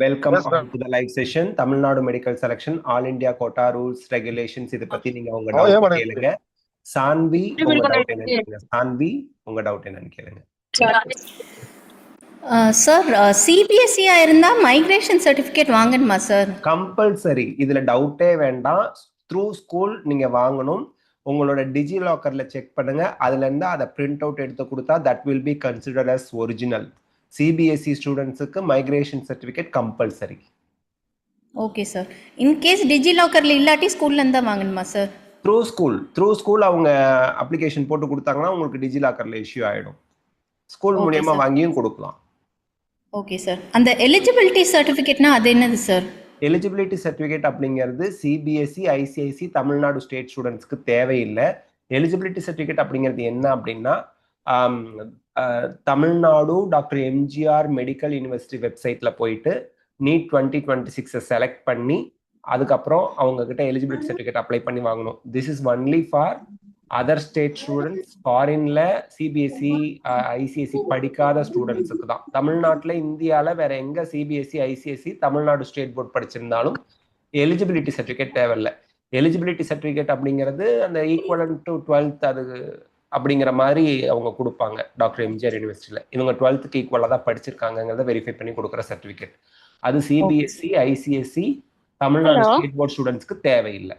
Welcome Yes, ma'am. To the live session. Tamil Nadu medical selection all India quota rules regulations இதை பத்தி நீங்க உங்க Oh, yeah, doubt madam. கேளுங்க. சான்வி உங்க டவுட் என்னன்னு கேளுங்க. சான்வி உங்க டவுட் என்னன்னு கேளுங்க. சார் சிபிஎஸ்இ இருந்தா மைக்ரேஷன் சர்டிஃபிகேட் வாங்கணுமா சார்? கம்பல்சரி, இதுல டவுட்டே வேண்டாம். த்ரூ ஸ்கூல் நீங்க வாங்கணும். உங்களோட டிஜி லாக்கர்ல செக் பண்ணுங்க. அதுல இருந்து அதை பிரிண்ட் அவுட் எடுத்து கொடுத்தா that will be considered as original. CBSE ஸ்டூடெண்ட்ஸுக்கு migration certificate compulsory. Okay sir. In case டிஜி லாக்கர்ல இல்லாட்டி ஸ்கூல்ல இருந்தா வாங்கணுமா சார்? த்ரூ ஸ்கூல் அவங்க அப்ளிகேஷன் போட்டு கொடுத்தாங்கன்னா உங்களுக்கு டிஜி லாக்கர்ல இஷ்யூ ஆயிடும். ஸ்கூல் மூலியமா வாங்கியும் கொடுக்கலாம். Okay sir. அந்த எலிஜிபிலிட்டி சர்டிஃபிகேட்னா அது என்னது சார்? எலிஜிபிலிட்டி சர்டிஃபிகேட் அப்படிங்கிறது சிபிஎஸ்இ ஐசிஐசி தமிழ்நாடு ஸ்டேட் ஸ்டூடெண்ட்ஸ்க்கு தேவையில்லை. எலிஜிபிலிட்டி சர்டிஃபிகேட் அப்படிங்கிறது என்ன அப்படின்னா Tamil Nadu doctor MGR medical university வெப்சைட்ல போயிட்டு நீட் 2026 செலக்ட் பண்ணி அதுக்கப்புறம் அவங்க கிட்ட எலிஜிபிலிட்டி சர்டிஃபிகேட் அப்ளை பண்ணி வாங்கணும். This is only for other state students. ஃபாரின்ல சிபிஎஸ்இ ஐசிஎஸ்சி படிக்காத ஸ்டூடெண்ட்ஸுக்கு தான். தமிழ்நாட்டில் இந்தியாவில் வேற எங்க CBSE ICSE Tamil Nadu state board படிச்சிருந்தாலும் எலிஜிபிலிட்டி சர்டிஃபிகேட் தேவையில்லை. எலிஜிபிலிட்டி சர்டிஃபிகேட் அப்படிங்கிறது அந்த ஈக்குவலன் டு 12th அது அப்படிங்கிற மாதிரி அவங்க கொடுப்பாங்க டாக்டர் எம்ஜிஆர் யூனிவர்சிட்டியில். இவங்க 12th ஈக்குவலாக தான் படிச்சிருக்காங்கிறத வெரிஃபை பண்ணி கொடுக்குற சர்டிஃபிகேட். அது CBSE ICSE Tamil Nadu state board ஸ்டூடெண்ட்ஸ்க்கு தேவையில்லை.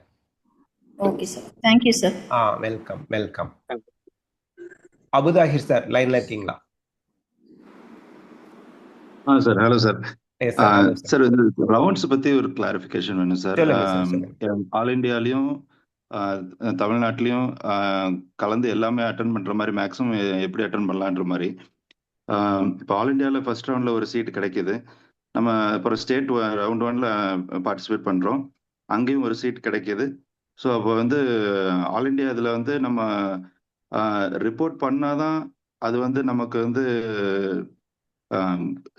Okay sir. Thank you sir. Welcome. Abuthahir sir லைன்ல இருக்கீங்களா? Sir hello sir. சார் இந்த ரவுண்ட்ஸ் பத்தி ஒரு கிளாரிஃபிகேஷன் வேணும் சார். ஆல் இந்தியாலையும் தமிழ்நாட்டிலையும் கலந்து எல்லாமே அட்டன் பண்ற மாதிரி மேக்ஸிமம் எப்படி அட்டன் பண்ணலான்ற மாதிரி. இப்போ ஆல் இந்தியாவில் ஃபர்ஸ்ட் ரவுண்ட்ல ஒரு சீட் கிடைக்குது. நம்ம இப்போ ஸ்டேட் ரவுண்ட் 1ல பார்ட்டிசிபேட் பண்றோம், அங்கேயும் ஒரு சீட் கிடைக்குது. ஸோ அப்போ வந்து ஆல் இண்டியா இதில் வந்து நம்ம ரிப்போர்ட் பண்ணாதான் அது வந்து நமக்கு வந்து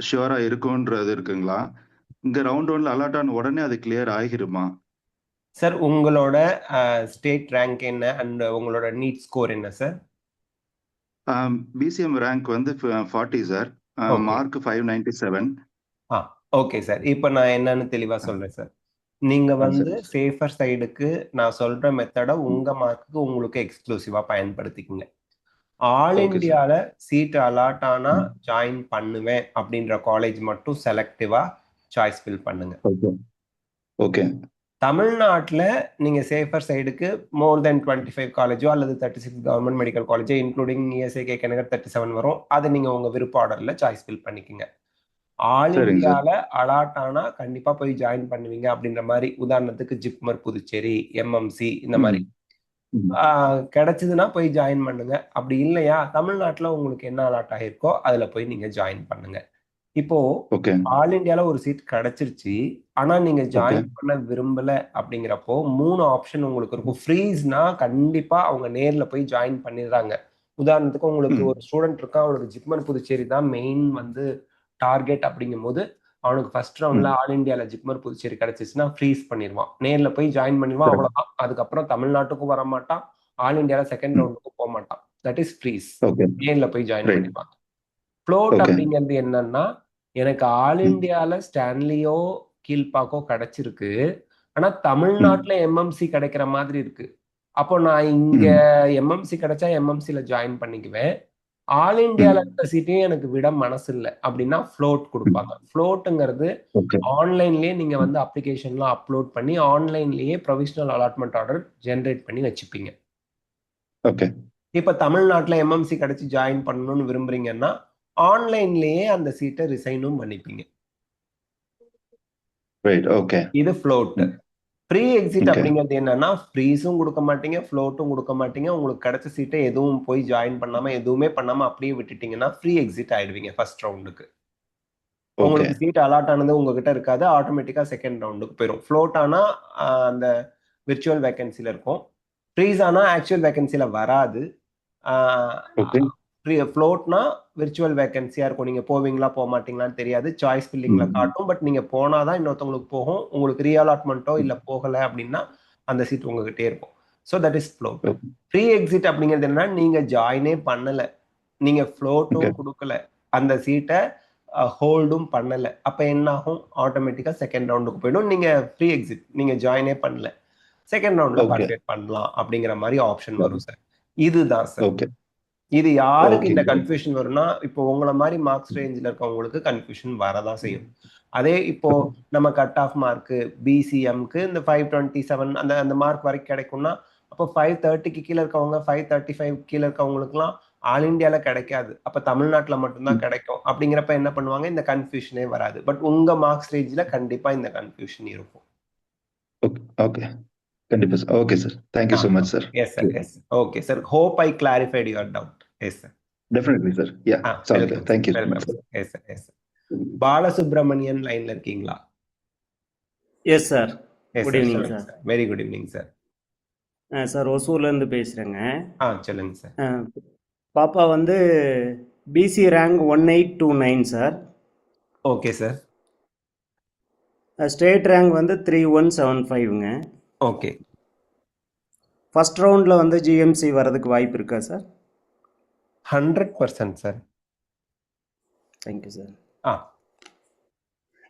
ஷியூராக இருக்குன்றது இருக்குங்களா? இங்கே ரவுண்ட் 1ல அலாட் ஆன உடனே அது கிளியர் ஆகிருமா சார்? உங்களோட ஸ்டேட் ரேங்க் என்ன அண்ட் உங்களோட நீட் ஸ்கோர் என்ன சார்? பிசிஎம் ரேங்க் வந்து 40 சார், மார்க் 597. Okay sir. இப்போ நான் என்னன்னு தெளிவாக சொல்றேன் சார். நீங்க வந்து சேஃபர் சைடுக்கு நான் சொல்ற மெத்தடை உங்க மார்க்குக்கு உங்களுக்கு எக்ஸ்க்ளூசிவா பயன்படுத்திக்கங்க. ஆல் இண்டியால சீட் அலாட் ஆனா ஜாயின் பண்ணுவேன் அப்படின்ற காலேஜ் மட்டும் செலக்டிவா சாய்ஸ் ஃபில் பண்ணுங்க. ஓகே. தமிழ்நாட்டில் நீங்க சேஃபர் சைடுக்கு மோர் தென் 25 காலேஜோ அல்லது 36 கவர்மெண்ட் மெடிக்கல் காலேஜோ இன்க்ளூடிங் இஎஸ்ஐ கேகேநகர் 37 வரும். அதை நீங்க உங்க விருப்ப ஆர்டர்ல சாய்ஸ் ஃபில் பண்ணிக்கங்க. ஆல் இந்தியால அலாட் ஆனா கண்டிப்பா போய் ஜாயின் பண்ணுவீங்க அப்படின்ற மாதிரி. உதாரணத்துக்கு ஜிப்மர் புதுச்சேரி, எம்எம்சி இந்த மாதிரி கிடைச்சதுன்னா போய் ஜாயின் பண்ணுங்க. அப்படி இல்லையா தமிழ்நாட்டுல உங்களுக்கு என்ன அலாட் ஆகிருக்கோ அதுல போய் நீங்க ஜாயின் பண்ணுங்க. இப்போ ஆல் இண்டியால ஒரு சீட் கிடைச்சிருச்சு, ஆனா நீங்க ஜாயின் பண்ண விரும்பல அப்படிங்கிறப்போ 3 ஆப்ஷன் உங்களுக்கு இருக்கும். ஃப்ரீஸ்னா கண்டிப்பா அவங்க நேர்ல போய் ஜாயின் பண்ணிடுறாங்க. உதாரணத்துக்கு உங்களுக்கு ஒரு ஸ்டூடெண்ட் இருக்கா, அவனுக்கு ஜிப்மர் புதுச்சேரி தான் மெயின் வந்து டார்கெட் அப்படிங்கும் போது அவனுக்கு ஃபர்ஸ்ட் ரவுண்ட்ல ஆல் இண்டியால ஜிப்மர் புதுச்சேரி கிடைச்சிச்சுன்னா ஃப்ரீஸ் பண்ணிடுவான், நேர்ல போய் ஜாயின் பண்ணிடுவான், அவ்வளவுதான். அதுக்கப்புறம் தமிழ்நாட்டுக்கும் வர மாட்டான், ஆல் இண்டியால செகண்ட் ரவுண்டுக்கும் போக மாட்டான். That is freeze. நேர்ல போய் ஜாயின் பண்ணிடுவாங்க. ஃப்ளோட் அப்படிங்கிறது என்னன்னா, எனக்கு ஆல் இண்டியால ஸ்டான்லியோ கீழ்பாக்கோ கிடைச்சிருக்கு, ஆனா தமிழ்நாட்டுல எம்எம்சி கிடைக்கிற மாதிரி இருக்கு. அப்போ நான் இங்க எம்எம்சி கிடைச்சா எம்எம்சில ஜாயின் பண்ணிக்குவேன், ஆல் இண்டியால இருக்க சீட்டையும் எனக்கு விட மனசு இல்லை அப்படின்னா ஃப்ளோட் கொடுப்பாங்க. ஃப்ளோட்டுங்கிறது ஆன்லைன்லயே நீங்க வந்து அப்ளிகேஷன்லாம் அப்லோட் பண்ணி ஆன்லைன்லயே ப்ரொவிஷனல் அலாட்மெண்ட் ஆர்டர் ஜென்ரேட் பண்ணி வச்சுப்பீங்க. இப்ப தமிழ்நாட்டுல எம்எம்சி கிடைச்சி ஜாயின் பண்ணணும்னு விரும்புறீங்கன்னா ஆன்லைன்லயே அந்த சீட்டை ரிசைனும் பண்ணிப்பீங்க. இது ஃப்ளோட். ப்ரீ எக்ஸிட் அப்படிங்கிறது என்னன்னா, ஃப்ரீஸும் கொடுக்க மாட்டீங்க, ஃப்ளோட்டும் கொடுக்க மாட்டீங்க. உங்களுக்கு கிடைச்ச சீட்டை எதுவும் போய் ஜாயின் பண்ணாம எதுவுமே பண்ணாம அப்படியே விட்டுட்டீங்கன்னா ஃப்ரீ எக்ஸிட் ஆயிடுவீங்க ஃபர்ஸ்ட் ரவுண்டுக்கு. உங்களுக்கு சீட் அலாட் ஆனது உங்ககிட்ட இருக்காது, ஆட்டோமேட்டிக்கா செகண்ட் ரவுண்டுக்கு போயிடும். ஃப்ளோட் ஆனா அந்த விர்ச்சுவல் வேகன்சில இருக்கும், ஃப்ரீஸ் ஆனா ஆக்சுவல் வேகன்சில வராது. ஃப்ளோட்னா விர்ச்சுவல் வேகன்சியா இருக்கும். நீங்க போவீங்களா போக மாட்டீங்களான்னு தெரியாது, சாய்ஸ் ஃபில்லிங்ல காட்டும். பட் நீங்க போனாதான் இன்னொருத்தவங்களுக்கு போகும். உங்களுக்கு ரீஅலாட்மெண்ட்டோ இல்ல போகல அப்படின்னா அந்த சீட் உங்ககிட்டே இருக்கும். So that is float. Free exit அப்படிங்கிறது என்னன்னா, நீங்க ஜாயினே பண்ணல, நீங்க ஃப்ளோட்டும் கொடுக்கல, அந்த சீட்டை ஹோல்டும் பண்ணல, அப்ப என்ன ஆகும்? ஆட்டோமேட்டிக்கா செகண்ட் ரவுண்டுக்கு போயிடும். நீங்க ஃப்ரீ எக்ஸிட், நீங்க ஜாயினே பண்ணல, செகண்ட் ரவுண்ட்ல பார்ட்டிசிபேட் பண்ணலாம் அப்படிங்கிற மாதிரி ஆப்ஷன் வரும் சார். இதுதான் சார். இது யாருக்கு இந்த கன்ஃபியூஷன் வரும்னா, இப்போ உங்களை மாதிரி மார்க்ஸ் ரேஞ்சில் இருக்கவங்களுக்கு கன்ஃபியூஷன் வரதான் செய்யும். அதே இப்போ நம்ம கட் ஆஃப் மார்க்கு பிசிஎம்க்கு இந்த 527 அந்த அந்த மார்க் வரைக்கும் கிடைக்கும்னா, அப்போ 530க்கு கீழே இருக்கவங்க 535 கீழே இருக்கவங்களுக்குலாம் ஆல் இண்டியால கிடைக்காது, அப்ப தமிழ்நாட்டுல மட்டும்தான் கிடைக்கும். அப்படிங்கிறப்ப என்ன பண்ணுவாங்க? இந்த கன்ஃபியூஷனே வராது. பட் உங்க மார்க்ஸ் ரேஞ்சில் கண்டிப்பா இந்த கன்ஃபியூஷன் இருக்கும். ஓகே, கண்டிப்பா sir. Okay sir, thank you so much sir. Yes sir, yes. Okay sir, hope I clarified your doubt. Yes sir, definitely sir. Yeah, thank you so much sir. Yes sir, yes sir. Balasubramanian லைன்ல இருக்கீங்களா? Yes sir, good evening sir. Very good evening sir. Sir, ஒசூர்லேருந்து பேசுகிறேங்க. சொல்லுங்க sir. பாப்பா வந்து BC rank 1829 sir. Okay sir. State rank வந்து 3175ங்க. Okay. First ரவுண்டில் வந்து ஜிஎம்சி வர்றதுக்கு வாய்ப்பு இருக்கா சார்? 100% சார். Thank you sir.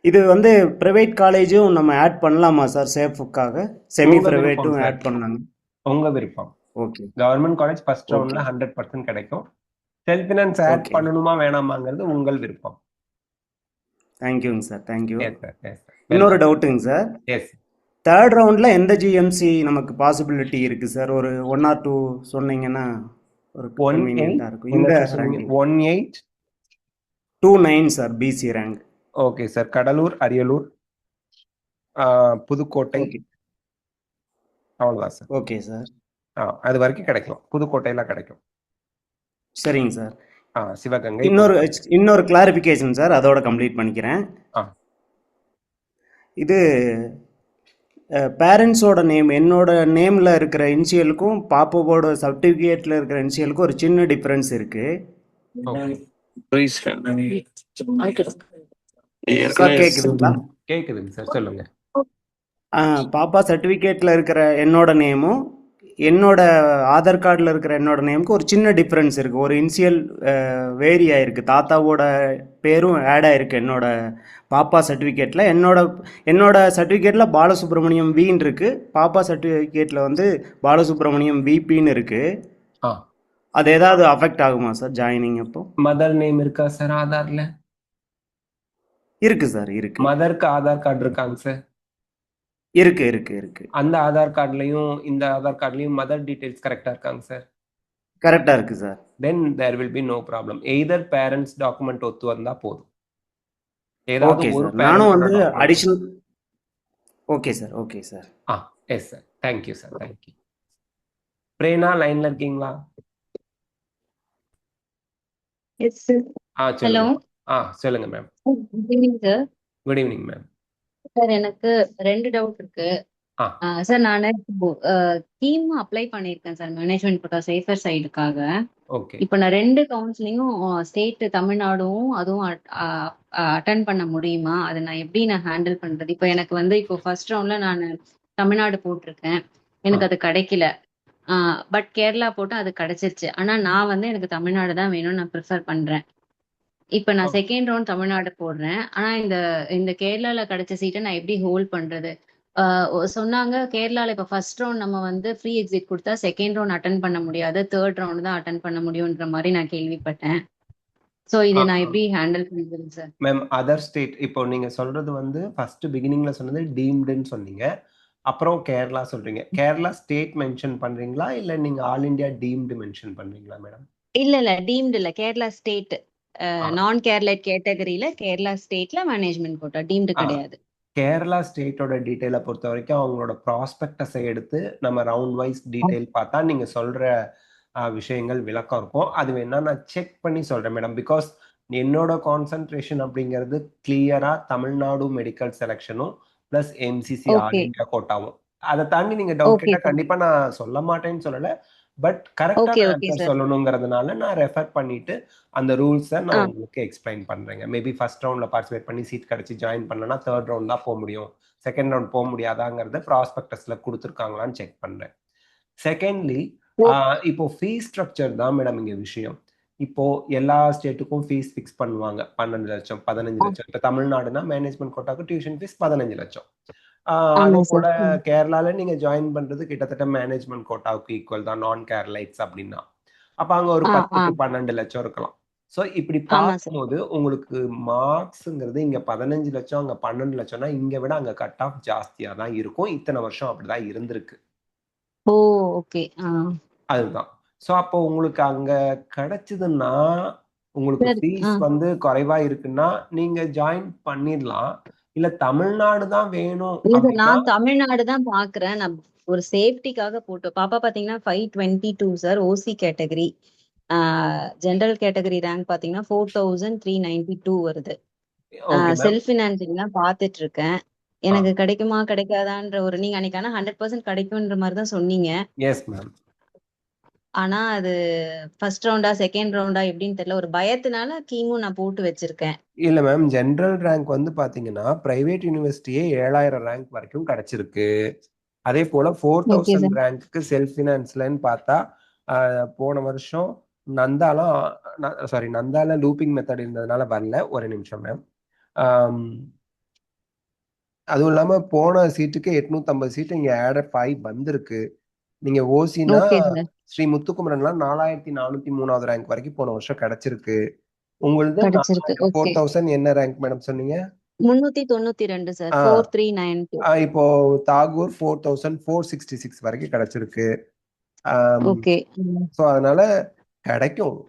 இது வந்து ப்ரைவேட் காலேஜும் நம்ம ஆட் பண்ணலாமா சார்? சேஃபுக்காக செமி ப்ரைவேட்டும் ஆட் பண்ணலாங்க. உங்க விருப்பம். ஓகே. கவர்மெண்ட் காலேஜ் ஃபர்ஸ்ட் ரவுண்ட்ல 100% கிடைக்கும். செல்ஃப் ஃபினான்ஸ் ஆட் பண்ணணுமா வேணாமாங்கிறது உங்கள் விருப்பம். தேங்க்யூங்க சார், தேங்க்யூ. எஸ். இன்னொரு டவுட்டுங்க சார். எஸ். தேர்ட் ரவுண்ட்ல எந்த ஜிஎம்சி நமக்கு பாசிபிலிட்டி இருக்கு சார்? ஒரு 1 or 2 சொன்னீங்கன்னா ஒரு கன்வீனியன்ட்டா இருக்கும். இந்த 1829 sir BC rank. Okay sir. Cuddalore, Ariyalur, Pudukkottai, அவ்வளோதான் சார். Okay sir. அது வரைக்கும் கிடைக்கும், புதுக்கோட்டையில கிடைக்கும். சரிங்க சார். சிவகங்கை. இன்னொரு கிளாரிஃபிகேஷன் சார், அதோட கம்ப்ளீட் பண்ணிக்கிறேன். இது பேரண்ட்ஸோட நேம், என்னோட நேமில் இருக்கிற இனிஷியலுக்கும் பாப்பாவோட சர்டிஃபிகேட்டில் இருக்கிற இனிஷியலுக்கும் ஒரு சின்ன டிஃப்ரென்ஸ் இருக்கு. சார் கேட்குதுங்களா? கேட்குதுங்க சார், சொல்லுங்க. பாப்பா சர்டிஃபிகேட்டில் இருக்கிற என்னோட நேமும் என்னோட ஆதார் கார்டில் இருக்கிற என்னோட நேமுக்கு ஒரு சின்ன டிஃப்ரென்ஸ் இருக்குது. ஒரு இனிஷியல் வேரி ஆயிருக்கு, தாத்தாவோட பேரும் ஆட் ஆயிருக்கு என்னோட பாப்பா சர்டிஃபிகேட்டில். என்னோட சர்டிஃபிகேட்டில் பாலசுப்ரமணியம் வின்னு இருக்கு, பாப்பா சர்டிஃபிகேட்டில் வந்து பாலசுப்ரமணியம் விபின்னு இருக்கு. அது ஏதாவது அஃபெக்ட் ஆகுமா சார் ஜாயினிங் அப்போ? மதர் நேம் இருக்கா சார் ஆதார்ல? இருக்கு சார், இருக்கு. மதருக்கு ஆதார் கார்டு இருக்காங்க சார்? இருக்கு. அந்த ஆதார் கார்டுலயும் இந்த ஆதார் கார்டுலயும் மதர் டீடைல்ஸ் கரெக்டா இருக்காங்க சார்? கரெக்டா இருக்கு sir. Then there will be no problem. Either parents document ஒத்து வந்தா போதும். ஏதாவது ஒரு நானும் வந்து additional. Okay sir. Yes sir. Thank you sir, thank you. Prerna லைன்ல இருக்கீங்களா? Yes sir. ஹலோ. சொல்லுங்க ma'am. Good evening sir. Good evening ma'am. Sir, எனக்கு 2 டவுட் இருக்கு. சார், நான் ஸ்கீம் அப்ளை பண்ணியிருக்கேன் சார், மேனேஜ்மெண்ட் கோட்டா சேஃபர் சைடுக்காக. ஓகே. இப்போ நான் 2 கவுன்சிலிங்கும் ஸ்டேட் தமிழ்நாடும் அதுவும் அட்டன் பண்ண முடியுமா? அதை நான் எப்படி ஹேண்டில் பண்றது? இப்போ எனக்கு வந்து இப்போ ஃபர்ஸ்ட் ரவுண்ட்ல நான் தமிழ்நாடு போட்டிருக்கேன், எனக்கு அது கிடைக்கல. பட் கேரளா போட்டு அது கிடைச்சிருச்சு. ஆனா நான் வந்து எனக்கு தமிழ்நாடு தான் வேணும்னு நான் ப்ரிஃபர் பண்றேன். இப்ப நான் செகண்ட் ரவுண்ட் தமிழ்நாடு போடுறேன். ஆனா இந்த கேரளால கிடைச்ச சீட்டை நான் எப்படி ஹோல்ட் பண்றது? சொன்னாங்க கேரளால இப்ப ஃபர்ஸ்ட் ரவுண்ட் நம்ம வந்து ஃப்ரீ எக்ஸிட் கொடுத்தா செகண்ட் ரவுண்ட் அட்டன் பண்ண முடியாது, தேர்ட் ரவுண்ட் தான் அட்டன் பண்ண முடியும்ன்ற மாதிரி நான் கேள்விப்பட்டேன். சோ இதை நான் எப்படி ஹேண்டில் பண்றது சார்? மேம், அதர் ஸ்டேட் இப்போ நீங்க சொல்றது வந்து ஃபர்ஸ்ட் பிகினிங்ல சொன்னது டீம்டுன்னு சொன்னீங்க, அப்புறம் கேரளா சொல்றீங்க. கேரளா ஸ்டேட் மென்ஷன் பண்றீங்களா இல்ல நீங்க ஆல் இந்தியா டீம்டு மென்ஷன் பண்றீங்களா மேடம்? இல்ல டீம்டு இல்ல, கேரளா ஸ்டேட் நான் கேரளா கேட்டகரியில கேரளா ஸ்டேட்ல மேனேஜ்மெண்ட் கோட்டா, டீம்டு கிடையாது. கேரளா ஸ்டேட்டோட டீட்டெயிலை பொறுத்த வரைக்கும் அவங்களோட ப்ராஸ்பெக்டஸை எடுத்து நம்ம ரவுண்ட் வைஸ் டீட்டெயில் பார்த்தா நீங்க சொல்ற விஷயங்கள் விளக்கம் இருக்கும். அது வேணா நான் செக் பண்ணி சொல்றேன் மேடம். பிகாஸ் என்னோட கான்சென்ட்ரேஷன் அப்படிங்கிறது கிளியரா தமிழ்நாடு மெடிக்கல் செலெக்ஷனும் பிளஸ் எம்சிசி ஆல் இந்தியா கோட்டாவும். அதை தாண்டி நீங்க டவுட் கேட்டா கண்டிப்பா நான் சொல்ல மாட்டேன்னு சொல்லல, பட் கரெக்டா சொல்லணுங்கிறதுனால நான் ரெஃபர் பண்ணிட்டு அந்த ரூல்ஸை நான் உங்களுக்கு எக்ஸ்பிளைன் பண்றேங்க. மேபி ஃபர்ஸ்ட் ரவுண்ட்ல பார்ட்டிசிபேட் பண்ணி சீட் கிடைச்சி ஜாயின் பண்ணலன்னா தேர்ட் ரவுண்ட் தான் போக முடியும், செகண்ட் ரவுண்ட் போக முடியாதாங்கிறத ப்ராஸ்பெக்டஸ்ல கொடுத்துருக்காங்களான்னு செக் பண்றேன். செகண்ட்லி, இப்போ ஃபீ ஸ்ட்ரக்சர் தான் மேடம் இங்க விஷயம். இப்போ எல்லா ஸ்டேட்டுக்கும் ஃபீஸ் ஃபிக்ஸ் பண்ணுவாங்க. 12 லட்சம், 15 லட்சம். இப்ப தமிழ்நாடுனா மேனேஜ்மெண்ட் கோட்டாக்கு டியூஷன் ஃபீஸ் 15 லட்சம். அதே போல கேரளால நீங்க ஜாயின் பண்றது கிட்டத்தட்ட மேனேஜ்மெண்ட் கோட்டாவுக்கு ஈக்குவல் தான், நான் கேரளைட்ஸ் அப்படின்னா. அப்ப அங்க ஒரு 10 to 12 லட்சம் இருக்கலாம். சோ இப்படி பார்க்கும்போது உங்களுக்கு மார்க்ஸ்ங்கிறது இங்க 15 லட்சம், அங்க 12 லட்சம்னா இங்க விட அங்க கட் ஆஃப் ஜாஸ்தியா தான் இருக்கும். இத்தனை வருஷம் அப்படிதான் இருந்திருக்கு. ஓ ஓகே. அதுதான். சோ அப்போ உங்களுக்கு அங்க கிடைச்சதுன்னா உங்களுக்கு ஃபீஸ் வந்து குறைவா இருக்குன்னா நீங்க ஜாயின் பண்ணிடலாம். இல்ல தமிழ்நாடு தான் வேணும் அப்படின்னா நான் தமிழ்நாடு தான் பாக்குறேன். நான் ஒரு சேஃப்டிக்காக போட்டு பாப்பா பாத்தீங்கன்னா 522 சார், ஓசி கேட்டகரி. ஜெனரல் கேட்டகரி ரேங்க் பாத்தீங்கன்னா 4392 வருது. செல்ஃப் ஃபினான்சிங் தான் பாத்துட்டு இருக்கேன். எனக்கு கிடைக்குமா கிடைக்காதான்ற ஒரு, நீங்க அன்னைக்கு ஆனா 100% கிடைக்கும்ன்ற மாதிரி தான் சொன்னீங்க. Yes ma'am. ஆனா அது ஃபர்ஸ்ட் ரவுண்டா செகண்ட் ரவுண்டா எப்படின்னு தெரியல, ஒரு பயத்தினால கீமும் நான் போட்டு வச்சிருக்கேன். இல்ல மேம், ஜெனரல் ரேங்க் வந்து பாத்தீங்கன்னா பிரைவேட் யூனிவர்சிட்டியே 7000 ரேங்க் வரைக்கும் கிடைச்சிருக்கு. அதே போல 4000 ரேங்க்கு செல்ஃப் ஃபினான்ஸ்லன்னு பார்த்தா போன வருஷம் நந்தால லூப்பிங் மெத்தட் இருந்ததுனால வரல. ஒரு நிமிஷம் மேம். அதுவும் இல்லாம போன சீட்டுக்கு 850 சீட்டு இங்க ஆட் 5 வந்திருக்கு. நீங்க ஓசினா ஸ்ரீ முத்துக்குமரன்லாம் 4403வது ரேங்க் வரைக்கும் போன வருஷம் கிடைச்சிருக்கு. உங்களது 4000 என்ன ரேங்க் மேடம் சொன்னீங்க? 392 சார், 4392. இப்போ தாகூர் 4466 வரைக்கும் கிடைச்சிருக்கு. ஓகே. சோ அதனால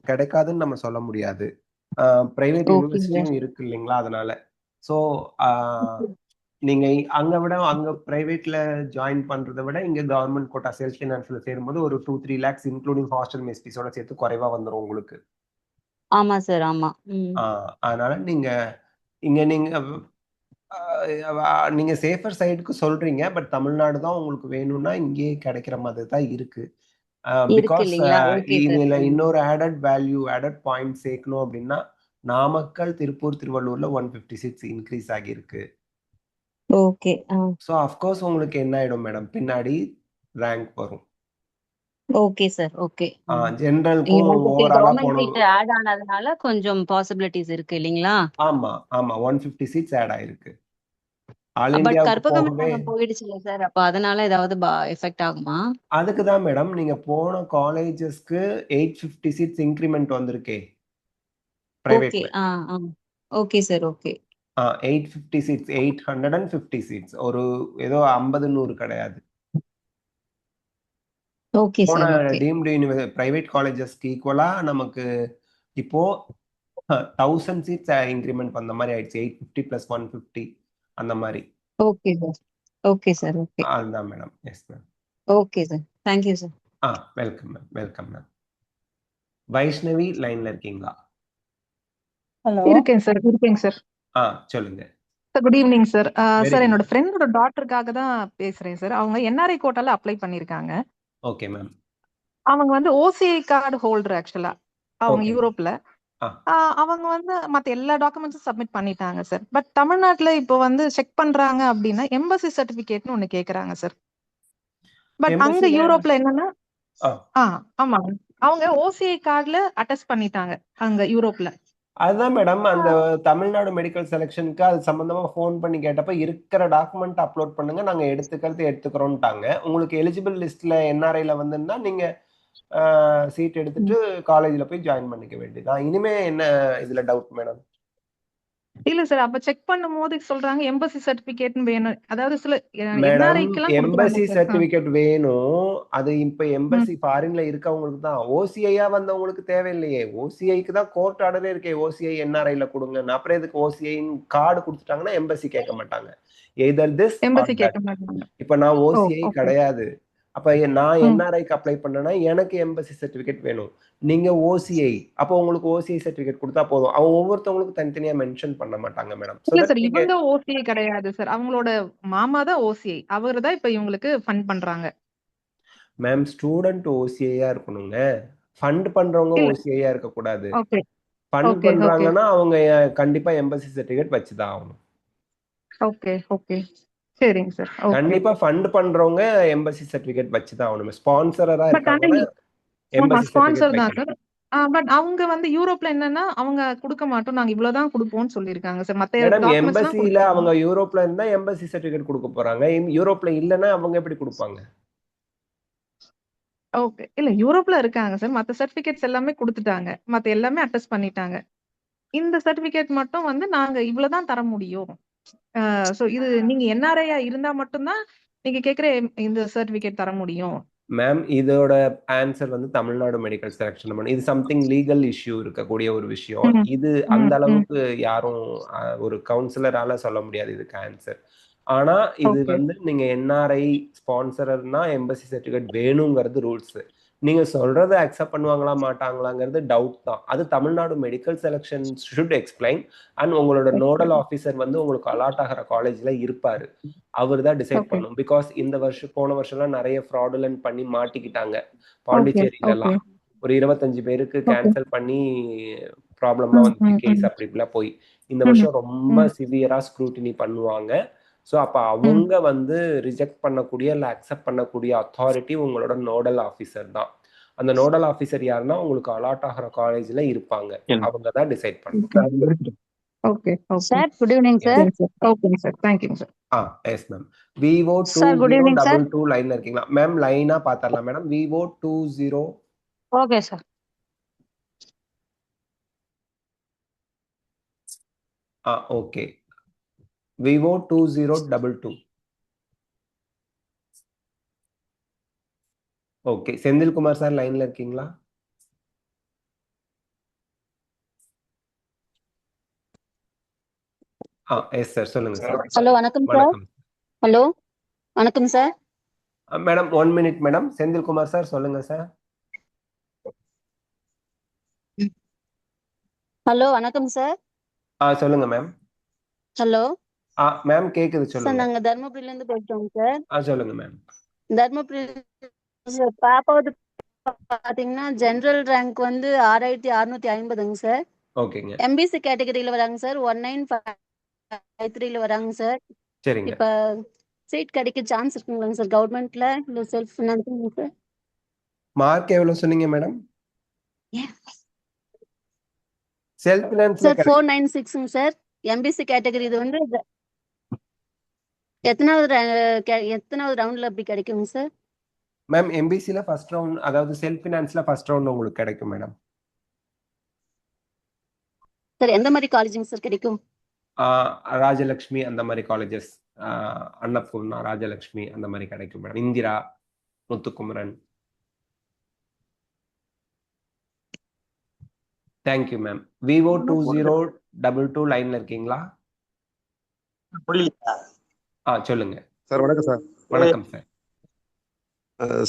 கிடைக்காதுன்னு நம்ம சொல்ல முடியாது. பிரைவேட் யூனிவர்சிட்டியும் இருக்கு இல்லைங்களா, அதனால. சோ நீங்க அங்க பிரைவேட்ல ஜாயின் பண்றதை விட இங்க கவர்மெண்ட் கோட்டா செல்ஃப் ஃபைனான்ஸ்ல சேரும்போது ஒரு 2-3 lakhs இன்க்ளூடிங் ஹாஸ்டல் மெஸ் ஃபீஸோட சேர்த்து குறைவா வந்துரும் உங்களுக்கு. ஆமா சார், ஆமா. அதனால நீங்க இங்க நீங்க சேஃபர் சைடுக்கு சொல்றீங்க. பட் தமிழ்நாடு தான் உங்களுக்கு வேணும்னா இங்கே கிடைக்கிற மாதிரி தான் இருக்கு. பிகாஸ் இதுல இன்னொரு ஆடட் பாயிண்ட் சேர்க்கணும் அப்படின்னா நாமக்கல், திருப்பூர், திருவள்ளூர்ல 150 சீட்ஸ் இன்க்ரீஸ் ஆகியிருக்கு. ஓகே. சோ ஆஃப் கோர்ஸ் உங்களுக்கு என்ன ஆயிடும் மேடம், பின்னாடி ரேங்க் வரும். Okay sir, okay. ஜெனரலுக்கும் ஓவராலா போனோம் ஆட் ஆனதுனால கொஞ்சம் பாசிபிலிட்டிஸ் இருக்கு இல்லீங்களா? ஆமா 150 சீட்ஸ் ஆட் ஆயிருக்கு. ஆல் பட் இந்தியாவுக்கு கற்பகம் போயிடுச்சுல சார், அப்ப அதனால ஏதாவது எஃபெக்ட் ஆகுமா? அதுக்கு தான் மேடம் நீங்க போன காலேஜஸ்க்கு 850 சீட்ஸ் இன்கிரிமெண்ட் வந்திருக்கே பிரைவேட்ல. Okay sir, okay. 850 seats, 850 seats, ஒரு ஏதோ 50-100 கிடையாது. ஓகே போன சார், டீம்டு யூனிவர்சிட்டி பிரைவேட் காலேஜஸ்க்கு ஈக்குவலா நமக்கு இப்போ 1000 சீட்ஸ் இன்கிரிமெண்ட் வந்த மாதிரி ஆயிடுச்சு. 850 + 150 அந்த மாதிரி. Okay sir, okay sir, okay. அதுதான் madam. Yes ma'am. Okay sir, thank you sir. Welcome ma'am, welcome ma'am. Vaishnavi லைன்ல இருக்கீங்களா? ஹலோ, இருக்கேன் சார். சொல்லுங்க. Good evening sir. சார், என்னோட ஃப்ரெண்டோட டாட்டருக்காக தான் பேசுறேன் சார். அவங்க என்ஆர்ஐ கோட்டால அப்ளை பண்ணிருக்காங்க. Okay ma'am. அவங்க வந்து ஓசிஐ கார்டு ஹோல்டர் ஆக்சுவலா. அவங்க யூரோப்ல. அவங்க வந்து மத்த எல்லா டாக்குமெண்ட்ஸும் சப்மிட் பண்ணிட்டாங்க சார். பட் தமிழ்நாட்டுல இப்போ வந்து செக் பண்றாங்க அப்படின்னா எம்பசி சர்டிபிகேட்னு ஒண்ணு கேக்குறாங்க சார். பட் அங்க யூரோப்ல என்னன்னா ஆமா, அவங்க ஓசிஐ கார்டுல அட்டஸ்ட் பண்ணிட்டாங்க அங்க யூரோப்ல. அதுதான் மேடம், அந்த தமிழ்நாடு மெடிக்கல் செலக்ஷனுக்கு அது சம்பந்தமா போன் பண்ணி கேட்டப்ப இருக்கிற டாக்குமெண்ட் அப்லோட் பண்ணுங்க, நாங்க எடுத்துக்கிறோம்ட்டாங்க. உங்களுக்கு எலிஜிபிள் லிஸ்ட்ல என்ஆர்ஐல வந்துன்னா நீங்க சீட் எடுத்துட்டு காலேஜ்ல போய் ஜாயின் பண்ணிக்க வேண்டியதான். இனிமே என்ன இதுல டவுட் மேடம்? இல்ல சார், அப்ப செக் பண்ணும்போது சொல்றாங்க எம்பசி சர்டிபிகேட் வேணும். அதாவது சில எம்பசி சர்டிபிகேட் வேணும். அது இப்ப எம்பசி ஃபாரின்ல இருக்கவங்களுக்கு தான். ஓசிஐயா வந்தவங்களுக்கு தேவையில்லையே. ஓசிஐக்கு தான் கோர்ட் ஆர்டரே இருக்கே, ஓசிஐ என்ஆர்ஐல கொடுங்க. அப்புறம் எதுக்கு ஓசிஐ கார்டு கொடுத்துட்டாங்கன்னா எம்பசி கேட்க மாட்டாங்க. எய்தர் திஸ் எம்பசி கேட்க மாட்டாங்க. இப்ப நான் ஓசிஐ கிடையாது, அப்ப நான் என்ஆர்ஐக்கு அப்ளை பண்ணேன்னா எனக்கு எம்பசி சர்டிபிகேட் வேணும். நீங்க ஓசிஐ, அப்போ உங்களுக்கு ஓசிஐ சர்டிபிகேட் கொடுத்தா போதும். அவங்க ஒவ்வொருத்தவங்களுக்கு தனித்தனியா மென்ஷன் பண்ண மாட்டாங்க மேடம். இல்ல சார், இவங்க ஓசிஐ கிடையாது சார். அவங்களோட மாமா தான் ஓசிஐ. அவர் தான் இப்ப இவங்களுக்கு ஃபண்ட் பண்றாங்க. மேம், ஸ்டூடெண்ட் ஓசிஐயா இருக்கணுங்க. ஃபண்ட் பண்றவங்க ஓசிஐயா இருக்க கூடாது. ஃபண்ட் பண்றாங்கன்னா அவங்க கண்டிப்பா எம்பசி சர்டிபிகேட் வச்சுதான் ஆகணும். ஓகே, ஓகே, சரிங்க சார். கண்டிப்பா ஃபண்ட் பண்றவங்க எம்பசி சர்டிபிகேட் வச்சுதான் ஆகணும். ஸ்பான்சரா இருக்காங்கன்னா எம்பசி ஸ்பான்சர் தான் சார். பட் அவங்க வந்து யூரோப்ல என்னன்னா அவங்க கொடுக்க மாட்டோம், நாங்க இவ்வளவுதான் கொடுப்போம்னு சொல்லியிருக்காங்க சார். மத்த மேடம் டாக்குமெண்ட்ஸ் எல்லாம் எம்பசில அவங்க யூரோப்ல இருந்தா எம்பசி சர்டிபிகேட் கொடுக்க போறாங்க. யூரோப்ல இல்லைன்னா அவங்க எப்படி கொடுப்பாங்க? ஓகே. இல்ல யூரோப்ல இருக்காங்க சார். மத்த சர்டிபிகேட்ஸ் எல்லாமே குடுத்துட்டாங்க. மத்த எல்லாமே அட்டஸ்ட் பண்ணிட்டாங்க. இந்த சர்டிபிகேட் மட்டும் வந்து நாங்க இவ்வளவுதான் தர முடியும். சோ இது நீங்க என்ஆர்ஐயா இருந்தா மட்டும் தான் நீங்க கேக்குற இந்த சர்டிபிகேட் தர முடியும். மேம் இதோட ஆன்சர் வந்து தமிழ்நாடு மெடிக்கல் செலக்ஷன் இது சம்திங் லீகல் இஷ்யூ இருக்கக்கூடிய ஒரு விஷயம். இது அந்த அளவுக்கு யாரும் ஒரு கவுன்சிலரால சொல்ல முடியாது இதுக்கு ஆன்சர். ஆனா இது வந்து நீங்க என்ஆர்ஐ ஸ்பான்சரர்னா எம்பசி சர்டிபிகேட் வேணுங்கிறது ரூல்ஸ். நீங்க சொல்றத அக்செப்ட் பண்ணுவாங்களா மாட்டாங்களாங்கிறது டவுட் தான். அது Tamil Nadu medical selection should explain. And உங்களோட நோடல் ஆஃபீஸர் வந்து உங்களுக்கு அலாட் ஆகிற காலேஜ்ல இருப்பாரு. அவர் தான் டிசைட் பண்ணும். பிகாஸ் இந்த போன வருஷம்லாம் நிறைய ஃப்ராடுலன்ட் பண்ணி மாட்டிக்கிட்டாங்க பாண்டிச்சேரியில எல்லாம். ஒரு 25 பேருக்கு கேன்சல் பண்ணி ப்ராப்ளம்லாம் வந்து கேஸ் அப்படி இப்படிலாம் போய் இந்த வருஷம் ரொம்ப சிவியரா ஸ்க்ரூட்டினி பண்ணுவாங்க. ஸோ அப்போ அவங்க வந்து ரிஜெக்ட் பண்ணக்கூடிய இல்லை அக்செப்ட் பண்ணக்கூடிய அத்தாரிட்டி உங்களோட நோடல் ஆஃபீஸர் தான். அந்த நோடல் ஆஃபீஸர் யாருன்னா உங்களுக்கு அலாட் ஆகிற காலேஜ்ல இருப்பாங்க. அவங்க தான் டிசைட் பண்ணுவாங்க. Okay sir good evening sir. Okay sir, thank you sir. Yes ma'am. Vivo 2022 லைன்ல இருக்கீங்களா மேம்? லைனா பாத்தரலாம் madam. Vivo 20. Okay sir. Okay. Vivo 2022. Okay. Senthilkumar sir லைன்ல இருக்கீங்களா? எஸ் சார், சொல்லுங்க சார். ஹலோ வணக்கம் சார். ஹலோ வணக்கம் sir. Madam 1 minute madam. Senthilkumar sir சொல்லுங்க சார். ஹலோ வணக்கம் சார். சொல்லுங்க மேம். ஹலோ மேம் கேக்குது, சார். சொல்லுங்க. நாங்க தர்மபுரியில இருந்து பேசுறோம் சார். சொல்லுங்க மேம். தர்மபுரி சார். பாப்பாவது பாத்தீங்கன்னா ஜெனரல் ரேங்க் வந்து 6650ங்க சார். ஓகேங்க. எம்பிசி கேட்டகரியில வராங்க சார். 1953ல வராங்க சார். சரிங்க. இப்ப சீட் கிடைக்க சான்ஸ் இருக்குங்களா சார் கவர்மெண்ட்ல இல்ல செல்ஃப் ஃபினான்சிங் சார்? மார்க் எவ்வளவு சொன்னீங்க மேடம்? செல்ஃப் ஃபினான்ஸ்ல சார் 496ங்க சார். எம்பிசி கேட்டகரி இது வந்து எத்தனாவது ரவுண்ட்ல அப்படி கிடைக்குங்க சார்? மேம் எம்பிசில ஃபர்ஸ்ட் ரவுண்ட், அதாவது செல்ஃப் ஃபினான்ஸ்ல ஃபர்ஸ்ட் ரவுண்ட் உங்களுக்கு கிடைக்கும் மேடம். சார் எந்த மாதிரி காலேஜுங்க சார் கிடைக்கும்? ராஜலட்சுமி அந்த மாதிரி காலேஜஸ், அன்னபூர்ணா, ராஜலட்சுமி அந்த மாதிரி கிடைக்கும் madam. Indira, Muthukumaran. Thank you ma'am. Vivo 2022 லைன்ல இருக்கீங்களா? சொல்லுங்க சார். வணக்கம் சார். வணக்கம் sir.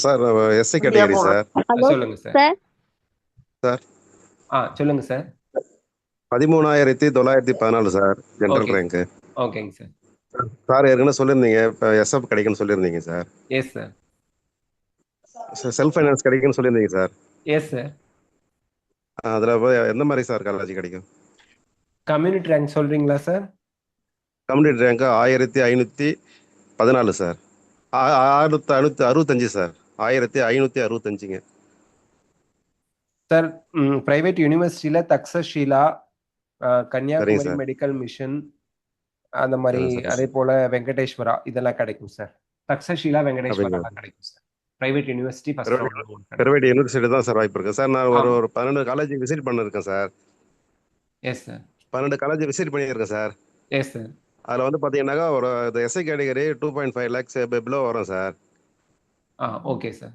Sir SC category sir. சொல்லுங்க சார். சார் சொல்லுங்க சார். 13,914 sir general rank. ஓகேங்க சார். சார் ஏற்கனவே சொல்லியிருந்தீங்க இப்போ எஸ்எஃப் கிடைக்குன்னு சொல்லியிருந்தீங்க sir. Yes sir. Self finance கிடைக்குன்னு சொல்லியிருந்தீங்க சார். Yes sir. அதில் போய் எந்த மாதிரி சார் காலேஜ் கிடைக்கும்? கம்யூனிட்டி ரேங்க் சொல்றீங்களா sir? Community rank 1514 sir. 6565 sir. 1565ங்க சார். பிரைவேட் யூனிவர்சிட்டியில தக்ஷஷீலா, கன்னியாகுமரி மெடிக்கல் மிஷன் அந்த மாதிரி, அதே போல வெங்கடேஸ்வரா இதெல்லாம் கிடைக்கும் சார். தக்ஷஷீலா, வெங்கடேஸ்வரா கிடைக்கும் sir. Private university private university தான் சார் வாய்ப்பு இருக்கு சார். நான் ஒரு 12 காலேஜ் விசிட் பண்ணிருக்கேன் sir. Yes sir. 12 college visit பண்ணியிருக்கேன் சார். Yes sir. அதில் வந்து பார்த்தீங்கன்னாக்கா ஒரு எஸ்ஐ கேட்டகரி 2.5 lakhs பிலோ வரும் சார். Okay sir.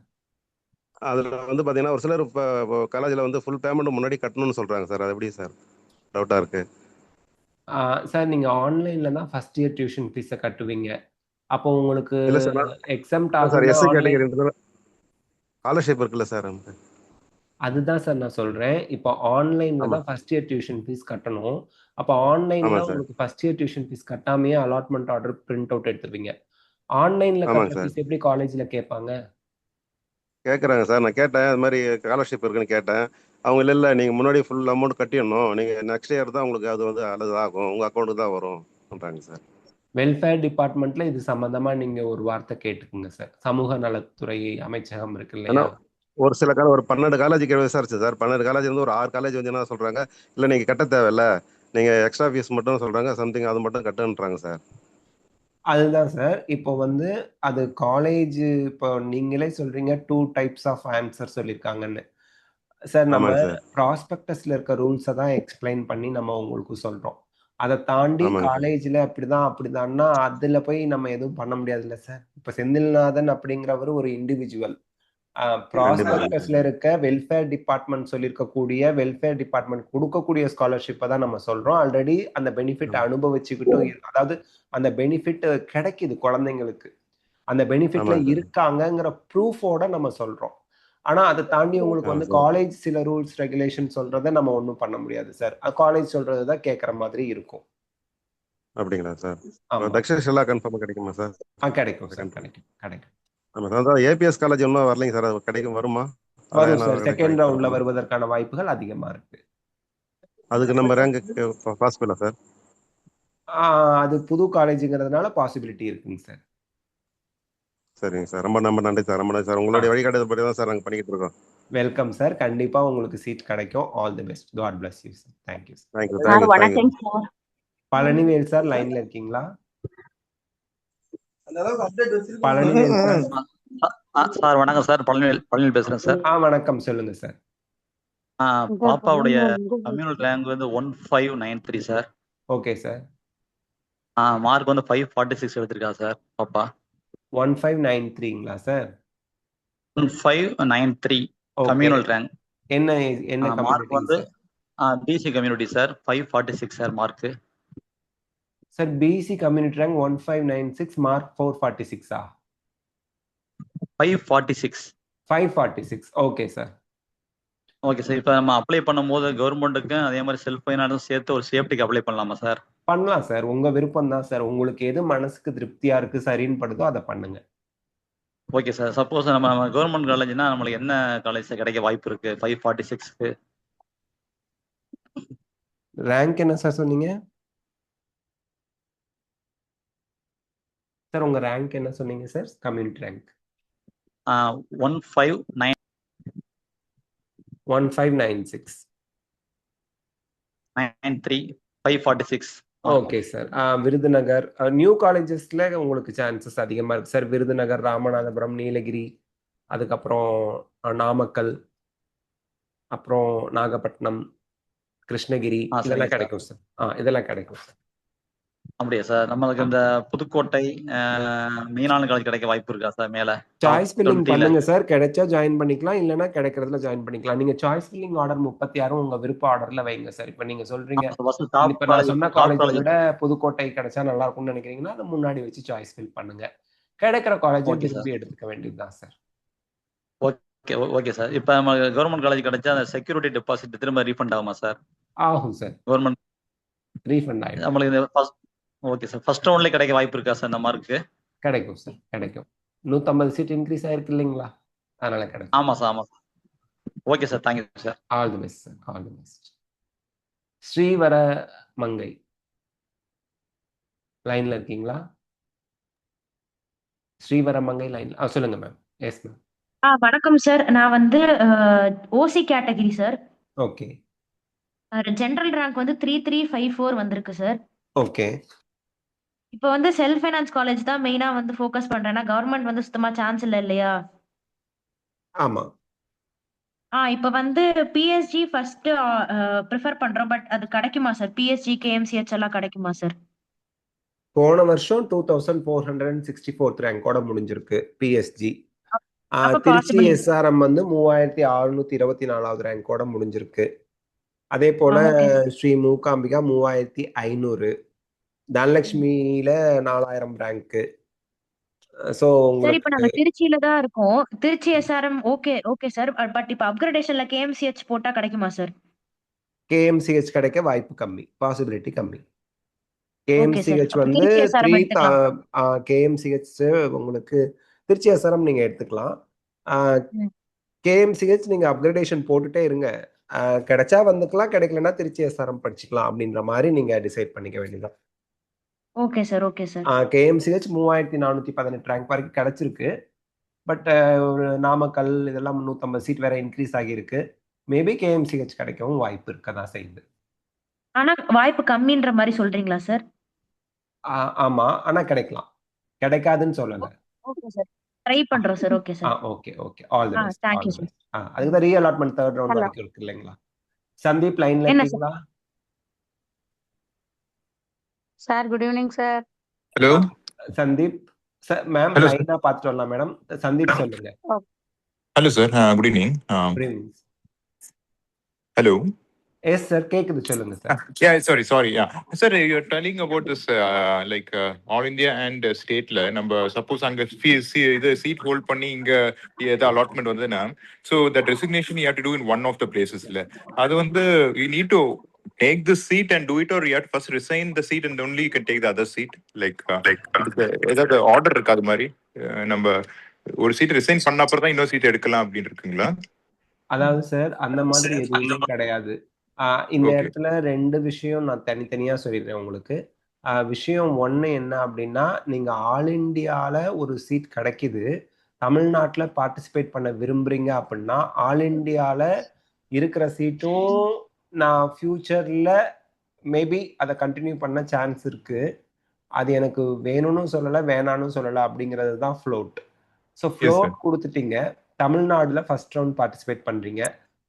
அதில் வந்து பார்த்தீங்கன்னா ஒரு சிலர் இப்போ காலேஜில் வந்து ஃபுல் பேமெண்ட் முன்னாடி கட்டணும்னு சொல்கிறாங்க சார். அது எப்படி சார்? டவுட்டாக இருக்கு சார். நீங்கள் ஆன்லைனில் தான் ஃபர்ஸ்ட் இயர் டியூஷன் ஃபீஸை கட்டுவீங்க. அப்போ உங்களுக்கு எக்ஸாம்ட் ஆகும் சார். எஸ்ஐ கேட்டகரி ஸ்காலர்ஷிப் இருக்குல்ல சார்? அதுதான் சார் நான் சொல்றேன். இப்போ ஆன்லைன்ல தான் ஃபர்ஸ்ட் இயர் டியூஷன் ஃபீஸ் கட்டணும். அப்போ ஆன்லைன்ல உங்களுக்கு ஃபர்ஸ்ட் இயர் டியூஷன் ஃபீஸ் கட்டாமையே அலாட்மெண்ட் ஆர்டர் பிரிண்ட் அவுட் எடுத்துவீங்க. ஆன்லைன்ல கட்டுற ஃபீஸ் எப்படி காலேஜ்ல கேட்பாங்க? கேட்குறாங்க சார். நான் கேட்டேன், அது மாதிரி ஸ்காலர்ஷிப் இருக்குன்னு கேட்டேன். அவங்க இல்லை நீங்கள் முன்னாடி ஃபுல் அமௌண்ட் கட்டிடணும், நீங்கள் நெக்ஸ்ட் இயர் தான் உங்களுக்கு அது வந்து அல்லது ஆகும், உங்கள் அக்கௌண்ட்டுக்கு தான் வரும் சொல்கிறாங்க சார். வெல்ஃபேர் டிபார்ட்மெண்ட்ல இது சம்பந்தமா நீங்க ஒரு வார்த்தை கேட்டுக்குங்க சார். சமூக நலத்துறை அமைச்சகம் இருக்கு இல்லையா? ஒரு சில ஒரு 12 காலேஜ் விசாரிச்சு சார். 12 காலேஜ் வந்து ஒரு 6 காலேஜ் வந்து என்ன சொல்றாங்க, இல்லை நீங்கள் கட்ட தேவையில்ல, நீங்கள் எக்ஸ்ட்ரா ஃபீஸ் மட்டும் சொல்கிறாங்க, சம்திங் அது மட்டும் கட்டுன்றாங்க சார். அதுதான் சார். இப்போ வந்து அது காலேஜ் இப்போ நீங்களே சொல்றீங்க 2 டைப்ஸ் ஆஃப் ஆன்சர் சொல்லியிருக்காங்கன்னு. சார் நம்ம ஆமாங்க சார். ப்ராஸ்பெக்டஸ்ல இருக்க ரூல்ஸை தான் எக்ஸ்பிளைன் பண்ணி நம்ம உங்களுக்கு சொல்றோம். அதை தாண்டி ஆமாங்க சார். காலேஜ்ல அப்படிதான் அப்படிதான்னா அதுல போய் நம்ம எதுவும் பண்ண முடியாதுல்ல சார். இப்ப செந்தில்நாதன் அப்படிங்கிறவர் ஒரு இண்டிவிஜுவல். கண்டிப்பா ப்ராஸ்பெக்டஸ்ல இருக்க வெல்ஃபேர் டிபார்ட்மெண்ட் சொல்லியிருக்கக்கூடிய வெல்ஃபேர் டிபார்ட்மெண்ட் கொடுக்கக்கூடிய ஸ்காலர்ஷிப்பை தான் நம்ம சொல்றோம். ஆல்ரெடி அந்த பெனிஃபிட் அனுபவிச்சுக்கிட்டும் அதாவது அந்த பெனிஃபிட் கிடைக்குது குழந்தைங்களுக்கு. அந்த பெனிஃபிட்ல ஆமாங்க சார். இருக்காங்கங்கிற ப்ரூஃபோட நம்ம சொல்றோம். ஆனா அதை தாண்டி உங்களுக்கு ஆமா வந்து சார். காலேஜ் சில ரூல்ஸ் ரெகுலேஷன் சொல்றதை நம்ம ஒன்றும் பண்ண முடியாது சார். காலேஜ் சொல்றது தான் கேட்குற மாதிரி இருக்கும். அப்படிங்களா சார்? ஆமா. தக்ஷேஷ் எல்லாம் கன்ஃபார்மா கிடைக்குமா சார்? கிடைக்கும் சார், கிடைக்கும் கிடைக்கும். ஆமா சார். அதான் ஏபிஎஸ் காலேஜ் இன்னும் வரலைங்க சார். அது கிடைக்கும், வருமா? வரும் அதான் சார். என்ன செகண்ட் ரவுண்ட்ல கிடைக்கும்? வருவதற்கான வாய்ப்புகள் அதிகமா இருக்கு. அதுக்கு நம்ம ரேங்க் பாசிபிளா சார்? அது புது காலேஜுங்கிறதுனால பாசிபிலிட்டி இருக்குங்க சார். சரிங்க சார். ரொம்ப நன்றி சார். ரொம்ப நன்றி சார். உங்களுடைய வழிகாட்டுதல் படி தான் சார் நாங்கள் பண்ணிக்கிட்டு இருக்கோம். Welcome sir. கண்டிப்பா உங்களுக்கு சீட் கிடைக்கும். All the best. God bless you sir. Thank you sir. Thank you sir thank you வணக்கம் தேங்க்யூ. சார். பழனிவேல் சார் லைன்ல இருக்கீங்களா? பழனிவேல் சார். சார் வணக்கம் சார். பழனிவேல் பேசுறேன் சார். வணக்கம், சொல்லுங்க சார். பாப்பாவுடைய கம்யூனல் ரேங்க் வந்து 1593 சார். Okay sir. மார்க் வந்து 546 எடுத்திருக்கா சார் பாப்பா. 1593ங்களா சார்? 1593 communal rank. என்ன மார்க் வந்து PC community sir. 546 sir mark. Sir PC community rank 1596, mark 446 546. 546. Okay sir. Okay sir. இப்போ நம்ம அப்ளை பண்ணும்போது கவர்மெண்ட்டுக்கு அதே மாதிரி செல்ஃப் ஃபைனான்ஸும் சேர்த்து ஒரு சேஃப்டிக்கு அப்ளை பண்ணலாமா சார்? பண்ணலாம் சார். உங்க விருப்பம் தான் சார். உங்களுக்கு எது மனசுக்கு திருப்தியா இருக்கு, சரின்னு படுதோ அதை பண்ணுங்க. Okay sir. சப்போஸ் நம்ம கவர்மெண்ட் காலேஜ்னா நம்மளுக்கு என்ன காலேஜ் கிடைக்க வாய்ப்பு இருக்கு 546க்கு? ரேங்க் என்ன சார் சொன்னீங்க சார்? உங்க ரேங்க் என்ன சொன்னீங்க sir? Community rank 1596. 93 546. Okay sir. Virudhunagar new காலேஜஸ்ல உங்களுக்கு சான்சஸ் அதிகமா இருக்கு சார். விருதுநகர், ராமநாதபுரம், நீலகிரி, அதுக்கப்புறம் நாமக்கல், அப்புறம் நாகப்பட்டினம், கிருஷ்ணகிரி, இதெல்லாம் கிடைக்கும் சார். இதெல்லாம் கிடைக்கும் சார். அப்படியா சார்? நம்மளுக்கு இந்த புதுக்கோட்டை மீனான காலேஜ் கிடைக்க வாய்ப்பு இருக்கா சார்? மேல சாய்ஸ் ஃபில்லிங் பண்ணுங்க சார். கிடைச்சா ஜாயின் பண்ணிக்கலாம், இல்லைன்னா கிடைக்கிறதுல ஜாயின் பண்ணிக்கலாம். நீங்க சாய்ஸ் ஃபில்லிங் ஆர்டர் 36 உங்க விருப்ப ஆர்டர்ல வைங்க சார். இப்ப நீங்க சொல்றீங்க இப்ப நான் சொன்ன காலேஜை விட புதுக்கோட்டை கிடைச்சா நல்லா இருக்கும்னு நினைக்கிறீங்கன்னா அதை முன்னாடி வச்சு சாய்ஸ் ஃபில் பண்ணுங்க. கிடைக்கிற காலேஜை திரும்பி எடுத்துக்க வேண்டியதுதான் சார். Okay okay sir. இப்ப நம்ம கவர்மெண்ட் காலேஜ் கிடைச்சா அந்த செக்யூரிட்டி டெபாசிட் திரும்ப ரீஃபண்ட் ஆகுமா சார்? ஆகும் சார். கவர்மெண்ட் ரீஃபண்ட் ஆகும் நம்மளுக்கு. Okay sir. ஃபர்ஸ்ட் ரவுண்ட்லயே கிடைக்க வாய்ப்பு இருக்கா சார் இந்த மார்க்கு? கிடைக்கும் சார், கிடைக்கும். 150 சீட் இன்க்ரீஸ் ஆயிருக்கு இல்லைங்களா, அதனால கிடைக்கும். ஆமா சார், ஆமா சார். Okay sir, thank you sir. All the best sir, all the best. Srivara Mangai லைன்ல இருக்கீங்களா? ஸ்ரீவர மங்கை லைன்ல சொல்லுங்க மேம். Yes ma'am. வணக்கம் சார். நான் வந்து OC category sir. Okay. General rank வந்து 3354 வந்திருக்கு சார். ஓகே. இப்போ வந்து செல்ஃப் ஃபைனான்ஸ் காலேஜ் தான் மெயினா வந்து ஃபோக்கஸ் பண்றேன்னா கவர்மெண்ட் வந்து சுத்தமா சான்ஸ் இல்ல இல்லையா? ஆமா. இப்போ வந்து பிஎஸ்ஜி ஃபர்ஸ்ட் ப்ரிஃபர் பண்றோம். பட் அது கிடைக்குமா சார்? பிஎஸ்ஜி கேஎம்சிஹெச் எல்லாம் கிடைக்குமா சார்? போன வருஷம் 2464 ரேங்கோட முடிஞ்சிருக்கு பிஎஸ்ஜி. திருச்சி எஸ்ஆர்எம் வந்து 3624வது ரேங்கோட முடிஞ்சிருக்கு. அதே போல ஸ்ரீ மூகாம்பிகா 3500, தனலட்சுமியில 4000 ரேங்க். சோ சரி, இப்ப நாங்க திருச்சியில தான் இருக்கோம். Trichy SRM okay okay sir. But இப்ப அப்கிரேடேஷன்ல கேஎம்சிஹெச் போட்டா கிடைக்குமா சார்? கேஎம்சிஹெச் கிடைக்க வாய்ப்பு கம்மி, பாசிபிலிட்டி கம்மி. கேஎம்சிஹெச் வந்து கேஎம்சிஹெச் உங்களுக்கு திருச்சி எஸ்ஆர்எம் நீங்க எடுத்துக்கலாம். கேஎம்சிஹெச் நீங்க அப்கிரேடேஷன் போட்டுட்டே இருங்க. கிடைச்சா வந்துக்கலாம், கிடைக்கலன்னா திருச்சி எஸ்ஆர்எம் படிச்சுக்கலாம் அப்படின்ற மாதிரி நீங்க டிசைட் பண்ணிக்க வேண்டியதான். Okay sir, okay sir. KMCH 3418 rank வரைக்கும் கிடைச்சிருக்கு. பட் ஒரு நாமக்கல் இதெல்லாம் 350 சீட் வேற இன்க்ரீஸ் ஆகியிருக்கு. மேபி கேஎம்சிஹெச் கிடைக்கவும் வாய்ப்பு இருக்க தான் செய்யுது. ஆனா வாய்ப்பு கம்மின்ற மாதிரி சொல்றீங்களா சார்? ஆமா, ஆனா கிடைக்கலாம். கிடைக்காதுன்னு சொல்லல. Okay sir. ட்ரை பண்றோம் sir. Okay sir. Okay okay. All the best. Thank you sir. அதுக்கு தான் ரீஅலாட்மெண்ட் 3rd ரவுண்ட் ஹலோ வரைக்கும் இருக்கு இல்லைங்களா? சந்தீப் லைன்ல என்ன சார்? இருக்கீங்களா? Sir good evening sir. Hello Sandeep sir, ma'am hello sir லைனா பார்த்துட்டு வரலாம் மேடம். சந்தீப் சொல்லுங்க. Hello sir good evening good evening. Hello yes sir, கேக்குது, சொல்லுங்க sir. yeah sorry yeah sir you're telling about this like all India and state la நம்ம suppose அங்க இது seat hold பண்ணி இங்க ஏதோ allotment வந்ததுன்னா so that resignation you have to do in one of the places ல அது வந்து you need to take the seat and do it or you have to first resign the seat and only you can take the other seat like ஏதாவது order இருக்கு அது மாதிரி நம்ம ஒரு seat resign பண்ண அப்புறம் தான் இன்னொரு சீட் எடுக்கலாம் அப்படின்னு இருக்குங்களா? அதாவது சார் அந்த மாதிரி எதுவுமே கிடையாது. இந்த இடத்துல 2 விஷயம் நான் தனித்தனியா சொல்லிடுறேன் உங்களுக்கு. விஷயம் 1 என்ன அப்படின்னா, நீங்க ஆல் இண்டியால ஒரு சீட் கிடைக்குது, தமிழ்நாட்டுல பார்ட்டிசிபேட் பண்ண விரும்புறீங்க அப்படின்னா, ஆல் இண்டியால இருக்கிற சீட்டும் நான் ஃபியூச்சர்ல மேபி அதை கண்டினியூ பண்ண சான்ஸ் இருக்கு. அது எனக்கு வேணும்னு சொல்லல, வேணான்னு சொல்லல அப்படிங்கிறது தான் ஃப்ளோட். ஸோ ஃப்ளோட் கொடுத்துட்டீங்க. தமிழ்நாடுல ஃபர்ஸ்ட் ரவுண்ட் பார்ட்டிசிபேட் பண்றீங்க.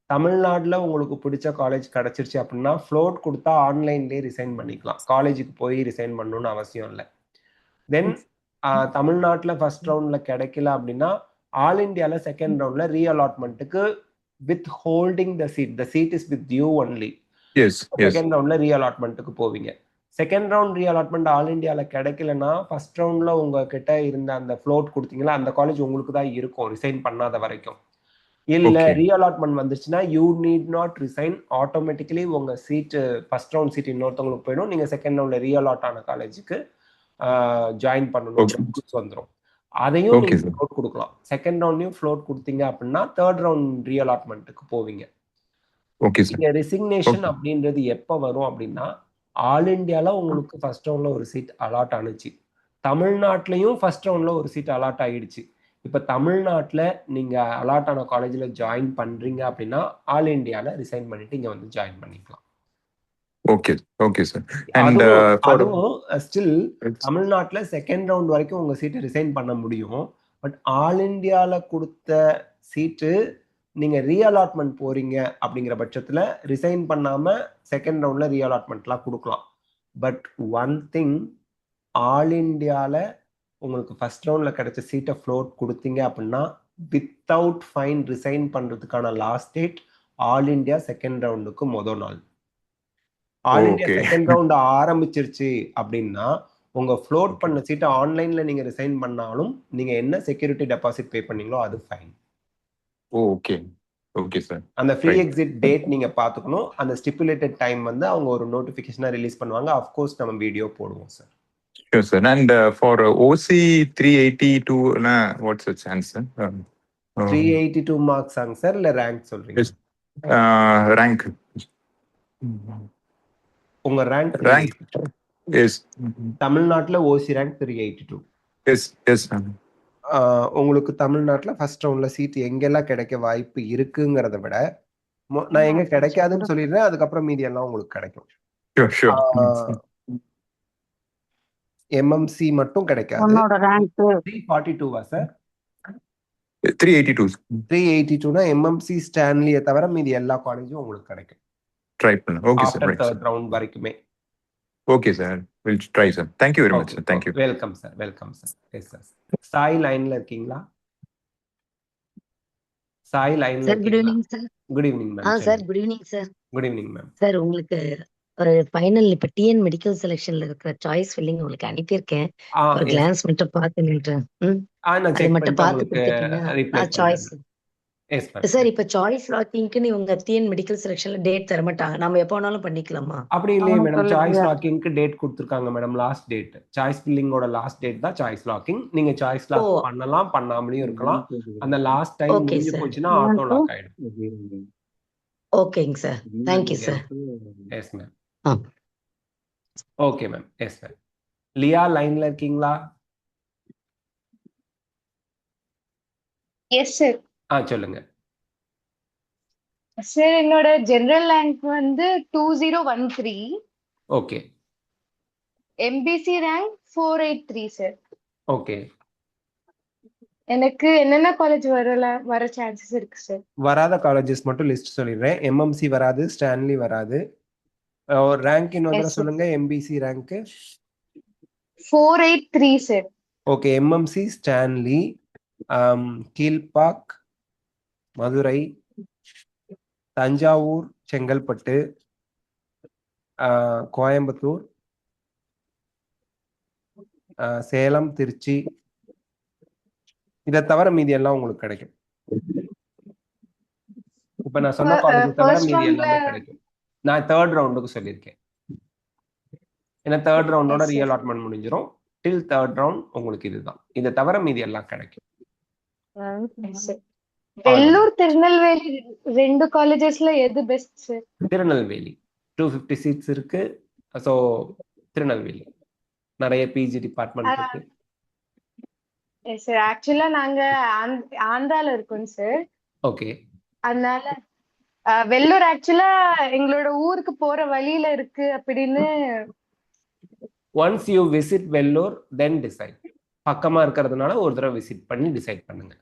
தமிழ்நாடுல உங்களுக்கு பிடிச்ச காலேஜ் கிடைச்சிருச்சு அப்படின்னா ஃப்ளோட் கொடுத்தா ஆன்லைன்லேயே ரிசைன் பண்ணிக்கலாம். காலேஜுக்கு போய் ரிசைன் பண்ணணும்னு அவசியம் இல்லை. தென் தமிழ்நாட்டில் ஃபர்ஸ்ட் ரவுண்ட்ல கிடைக்கல அப்படின்னா ஆல் இண்டியால செகண்ட் ரவுண்ட்ல ரீஅலாட்மெண்ட்டுக்கு with holding the seat is with you only. Second ரவுண்ட்ல ரீஅலாட்மெண்ட்டுக்கு போவீங்க. செகண்ட் ரவுண்ட் ரீஅலாட்மெண்ட் ஆல் இண்டியால கிடைக்கலன்னா ஃபர்ஸ்ட் ரவுண்ட்ல உங்ககிட்ட இருந்த அந்த ஃப்ளோட் கொடுத்தீங்களா அந்த காலேஜ் உங்களுக்கு தான் இருக்கும் ரிசைன் பண்ணாத வரைக்கும். இல்ல ரீஅலாட்மெண்ட் வந்துச்சுன்னா you need not resign, automatically உங்க சீட் ஃபர்ஸ்ட் ரவுண்ட் சீட் இன்னொருத்தவங்களுக்கு போயிடும். நீங்க செகண்ட் ரவுண்ட்ல ரீஅலாட் ஆன காலேஜுக்கு ஜாயின் பண்ணணும் வந்துடும். அதையும் நீங்க ஃப்ளோட் கொடுக்கலாம். செகண்ட் ரவுண்ட்லயும் ஃப்ளோட் கொடுத்தீங்க அப்படின்னா தேர்ட் ரவுண்ட் ரீஅலாட்மெண்ட்டுக்கு போவீங்க. இங்க ரெசிக்னேஷன் அப்படின்றது எப்ப வரும் அப்படின்னா, ஆல் இண்டியால உங்களுக்கு ஃபர்ஸ்ட் ரவுண்ட்ல ஒரு சீட் அலாட் ஆனிச்சு, தமிழ்நாட்டிலையும் ஃபர்ஸ்ட் ரவுண்ட்ல ஒரு சீட் அலாட் ஆயிடுச்சு. இப்ப தமிழ்நாட்டுல நீங்க அலாட் ஆன காலேஜ்ல ஜாயின் பண்றீங்க அப்படின்னா ஆல் இண்டியால ரிசைன் பண்ணிட்டு இங்க வந்து ஜாயின் பண்ணிக்கலாம். Okay sir. அண்ட் அதுவும் ஸ்டில் தமிழ்நாட்டுல செகண்ட் ரவுண்ட் வரைக்கும் உங்க சீட்டை ரிசைன் பண்ண முடியும். பட் ஆல் இண்டியால கொடுத்த சீட்டு நீங்க ரீஅலாட்மெண்ட் போறீங்க அப்படிங்கிற பட்சத்துல ரிசைன் பண்ணாம செகண்ட் ரவுண்ட்ல ரீஅலாட்மெண்ட்லாம் கொடுக்கலாம். பட் ஒன் திங், ஆல் இண்டியால உங்களுக்கு ஃபர்ஸ்ட் ரவுண்ட்ல கிடைச்ச சீட்டை ஃப்ளோட் கொடுத்தீங்க அப்படின்னா வித்தவுட் ஃபைன் ரிசைன் பண்றதுக்கான last date all India second ரவுண்டுக்கு முதல் நாள். ஆல் இண்டியா செகண்ட் ரவுண்ட் ஆரம்பிச்சிருச்சு அப்படின்னா உங்க ஃப்ளோட் பண்ண சீட்டை ஆன்லைன்ல நீங்க ரிசைன் பண்ணாலும் நீங்க என்ன செக்யூரிட்டி டெபாசிட் பே பண்ணீங்களோ அது ஃபைன். Okay sir. அந்த ஃப்ரீ எக்ஸிட் டேட் நீங்க பாத்துக்கணும். அந்த ஸ்டிப்புலேட்டட் டைம் வந்து அவங்க ஒரு நோட்டிபிகேஷனா ரிலீஸ் பண்ணுவாங்க. ஆஃப் கோர்ஸ் நம்ம வீடியோ போடுவோம் sir. Sure, sir. And for OC 382, what's the chance, sir? 382 marks ang sir, இல்ல rank சொல்றீங்க? Yes. Rank. உங்க rank? Yes. தமிழ்நாட்டுல OC rank 382. Yes, sir. உங்களுக்கு தமிழ்நாட்டுல ஃபர்ஸ்ட் ரவுண்ட்ல சீட் எங்கெல்லாம் கிடைக்க வாய்ப்பு இருக்குங்கிறத விட நான் எங்க கிடைக்காதுன்னு சொல்லிடுறேன், அதுக்கப்புறம் மீதி எல்லாம் உங்களுக்கு கிடைக்கும். MMC மட்டும் கிடைக்காது. 342வா சார்? 382னா MMC ஸ்டான்லியை தவிர மீதி எல்லா காலேஜும் உங்களுக்கு கிடைக்கும். ட்ரை பண்ணுங்க. Okay sir. After third round வரைக்குமே. Okay sir. Will try sir. Thank you very much sir. Thank you. Welcome sir. Welcome sir. Yes sir. Sai லைன்ல இருக்கீங்களா? சாய் லைன்ல sir good evening sir. Good evening ma'am. Sir good evening sir. Good evening ma'am. Sir உங்களுக்கு ஒரு final இப்ப TN medical செலக்ஷன்ல இருக்கிற choice filling உங்களுக்கு அனுப்பியிருக்கேன். ஒரு கிளான்ஸ் மட்டும் பார்த்து நின்றேன். அது மட்டும் பார்த்து கொடுத்துட்டீங்கன்னா சாய்ஸ். சார் இப்ப சாய்ஸ் லாக்கிங்க்கு இவங்க டிஎன் மெடிக்கல் செலக்ஷன்ல டேட் தர மாட்டாங்க, நம்ம எப்ப வேணாலும் பண்ணிக்கலாமா? அப்படி இல்லையே மேடம், சாய்ஸ் லாக்கிங்க்கு டேட் கொடுத்துருக்காங்க மேடம். லாஸ்ட் டேட் சாய்ஸ் ஃபில்லிங்கோட லாஸ்ட் டேட் தான் சாய்ஸ் லாக்கிங். நீங்க சாய்ஸ் லாக் பண்ணலாம், பண்ணாமலையும் இருக்கலாம். அந்த லாஸ்ட் டைம் முடிஞ்சு போச்சுன்னா ஆட்டோ லாக் ஆயிடும். ஓகேங்க sir. Thank you sir. Yes ma'am. Okay ma'am. Yes ma'am. Liya லைன்ல இருக்கீங்களா? Yes sir. சொல்லுங்க. சார் என்னோட ஜெனரல் ரேங்க் வந்து 2013. Okay. MBC rank 483 sir. Okay. எனக்கு என்னென்ன காலேஜ் வர சான்சஸ் இருக்கு சார்? வராத காலேஜஸ் மட்டும் லிஸ்ட் சொல்லிடுறேன். எம்எம்சி வராது, ஸ்டான்லி வராது. ரேங்க் இன்னொரு சொல்லுங்க. MBC rank 483 sir. Okay. MMC, Stanley, Kilpauk, Madurai, Thanjavur, Chengalpattu, Coimbatore, Salem, Trichy, இதை தவிர மீதி எல்லாம் உங்களுக்கு கிடைக்கும். இப்ப நான் சொன்ன காலேஜ் தவிர மீதி எல்லாமே கிடைக்கும். நான் 3rd ரவுண்டுக்கு சொல்லியிருக்கேன். ஏன்னா 3rd ரவுண்டோட ரீஅலாட்மெண்ட் முடிஞ்சிடும். டில் 3rd ரவுண்ட் உங்களுக்கு இதுதான். இதை தவிர மீதி எல்லாம் கிடைக்கும். வெள்ளூர், திருநெல்வேலி 2 காலேஜஸ்ல எது பெஸ்ட் சார்? திருநெல்வேலி 250 சீட்ஸ் இருக்கு. ஸோ திருநெல்வேலி நிறைய பிஜி டிபார்ட்மெண்ட் இருக்கு. சார் ஆக்சுவலா நாங்க ஆந்திரால இருக்கோம் சார். ஓகே. அதனால வெள்ளூர் ஆக்சுவலா எங்களோட ஊருக்கு போற வழியில இருக்கு அப்படின்னு. Once you visit Vellore then decide. பக்கமா இருக்கிறதுனால ஒரு தடவை விசிட் பண்ணி டிசைட் பண்ணுங்க.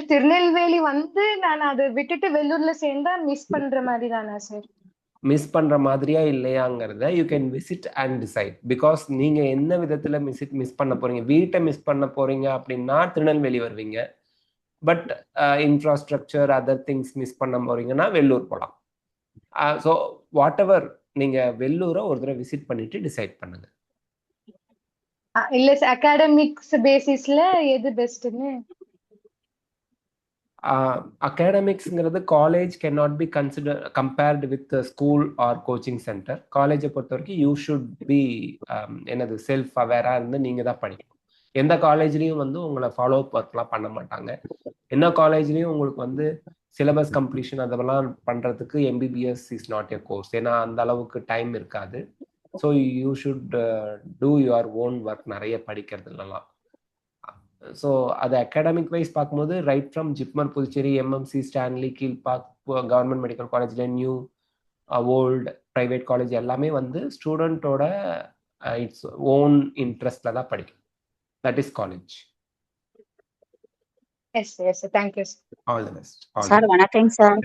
திருநெல்வேலி வந்து நான் அதை விட்டுட்டு வெள்ளூர்ல சேர்ந்தா மிஸ் பண்ற மாதிரி தானா சார்? மிஸ் பண்ற மாதிரியா இல்லையாங்கிறத you can visit and decide. Because நீங்க என்ன விதத்துல மிஸ் பண்ண போறீங்க. வீட்டை மிஸ் பண்ண போறீங்க அப்படின்னா திருநெல்வேலி வருவீங்க. But infrastructure other things miss பண்ண போறீங்கன்னா வெள்ளூர் போகலாம். ஸோ வாட் எவர், நீங்க வெள்ளூரை ஒரு தடவை விசிட் பண்ணிட்டு டிசைட் பண்ணுங்க. இல்ல சார், அகாடமிக்ஸ் பேசிஸ்ல எது பெஸ்ட்னு. அகாடமிக்ஸ்ங்கிறது college can not be compared with school or coaching centre. காலேஜை பொறுத்த வரைக்கும் யூ ஷுட் பி என்னது செல்ஃப் அவேராக இருந்து நீங்கள் தான் படிக்கணும். எந்த காலேஜ்லேயும் வந்து உங்களை ஃபாலோ அப் ஒர்க்லாம் பண்ண மாட்டாங்க. என்ன காலேஜ்லேயும் உங்களுக்கு வந்து சிலபஸ் கம்ப்ளீஷன் அதெல்லாம் பண்ணுறதுக்கு MBBS is not a course. ஏன்னா அந்த அளவுக்கு டைம் இருக்காது. So you should do your own work, நிறைய படிக்கிறதுலாம். ஸோ அது அகாடமிக் வைஸ் பார்க்கும்போது right from JIPMER, Puducherry, MMC, Stanley, Kilpauk, government medical காலேஜ்ல நியூ, ஓல்டு, ப்ரைவேட் காலேஜ் எல்லாமே வந்து ஸ்டூடெண்ட்டோட இட்ஸ் ஓன் இன்ட்ரெஸ்ட்ல தான் படிக்கும். That is college. Yes yes, thank you. All the best. Sir வணக்கம் சார்.